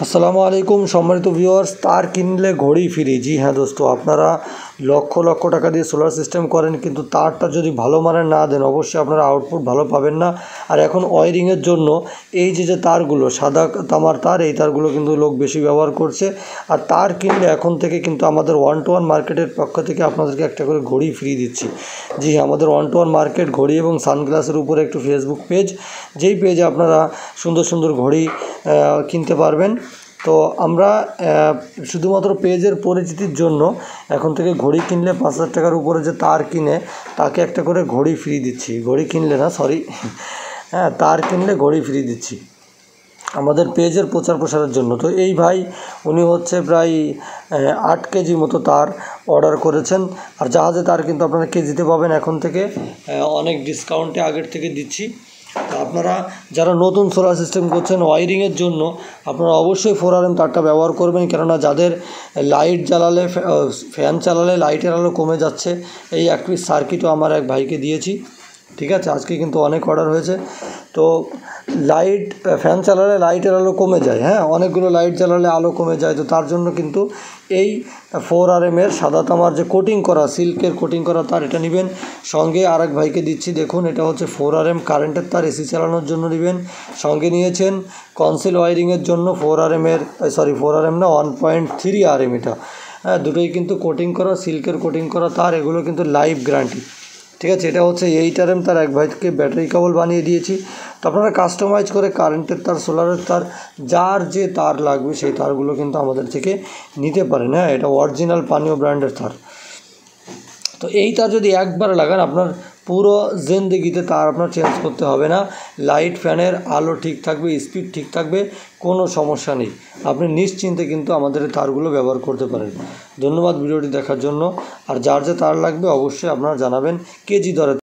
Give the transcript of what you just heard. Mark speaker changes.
Speaker 1: আসসালামু আলাইকুম সম্মানিত ভিউয়ার্স, তার কিনলে ঘড়ি ফ্রি। জি হ্যাঁ দোস্তো, আপনারা লক্ষ লক্ষ টাকা দিয়ে সোলার সিস্টেম করেন, কিন্তু তারটা যদি ভালো মানের না দেন অবশ্যই আপনারা আউটপুট ভালো পাবেন না। আর এখন ওয়ারিংয়ের জন্য এই যে তারগুলো সাদা তামার তার, এই তারগুলো কিন্তু লোক বেশি ব্যবহার করছে। আর তার কিনলে এখন থেকে কিন্তু আমাদের 1-to-1 মার্কেটের পক্ষ থেকে আপনাদেরকে একটা করে ঘড়ি ফ্রি দিচ্ছি। জি হ্যাঁ, আমাদের 1-to-1 মার্কেট ঘড়ি এবং সানগ্লাসের উপরে একটু ফেসবুক পেজ, যেই পেজে আপনারা সুন্দর সুন্দর ঘড়ি কিনতে পারবেন। তো আমরা শুধুমাত্র পেজের পরিচিতির জন্য এখন থেকে ঘড়ি কিনলে 5,000 টাকার উপরে যে তার কিনে তাকে একটা করে ঘড়ি ফ্রি দিচ্ছি। ঘড়ি কিনলে না, সরি, হ্যাঁ, তার কিনলে ঘড়ি ফ্রি দিচ্ছি আমাদের পেজের প্রচার প্রসারের জন্য। তো এই ভাই উনি হচ্ছে প্রায় 8 কেজি মতো তার অর্ডার করেছেন। আর জাহাজে তার কিন্তু আপনারা কেজিতে পাবেন এখন থেকে, অনেক ডিসকাউন্টে আগের থেকে দিচ্ছি। তো আপনারা যারা নতুন সোলার সিস্টেম করছেন ওয়ারিংয়ের জন্য আপনারা অবশ্যই 4RM তারটা ব্যবহার করবেন, কেননা যাদের লাইট জ্বালালে ফ্যান চালালে লাইটের আলো কমে যাচ্ছে, এই এক পিস সার্কিটও আমার এক ভাইকে দিয়েছি। ঠিক আছে, আজকে কিন্তু অনেক অর্ডার হয়েছে। তো লাইট ফ্যান চালালে লাইটের আলো কমে যায়, হ্যাঁ, অনেকগুলো লাইট জ্বালালে আলো কমে যায়। তো তার জন্য কিন্তু এই 4RM সাদা তামার যে কোটিং করা, সিল্কের কোটিং করা তার, এটা নেবেন। সঙ্গে আরেক ভাইকে দিচ্ছি, দেখুন এটা হচ্ছে 4RM কারেন্টের তার, এসি চালানোর জন্য নেবেন। সঙ্গে নিয়েছেন কনসিল ওয়ারিংয়ের জন্য 4RM না, 1.3RM এটা, হ্যাঁ, দুটোই কিন্তু কোটিং করা, সিল্কের কোটিং করা তার, এগুলো কিন্তু লাইফ গ্যারান্টি। ঠিক আছে, এটা হচ্ছে 8RM তার, এক ভাইকে ব্যাটারি কেবল বানিয়ে দিয়েছি। তো আপনারা কাস্টমাইজ করে কারেন্টের তার, সোলারের তার, যার যে তার লাগবে সেই তারগুলো কিন্তু আমাদের থেকে নিতে পারেন। হ্যাঁ, এটা অরিজিনাল পানীয় ব্র্যান্ডের তার। তো এই তার যদি একবার লাগান আপনার পুরো জিন্দেগিতে তার আপনার চেঞ্জ করতে হবে না। লাইট ফ্যানের আলো ঠিক থাকবে, স্পিড ঠিক থাকবে, কোনো সমস্যা নেই। আপনি নিশ্চিন্তে কিন্তু আমাদের তারগুলো ব্যবহার করতে পারেন। ধন্যবাদ ভিডিওটি দেখার জন্য। আর যার যে তার লাগবে অবশ্যই আপনারা জানাবেন, কেজি দরে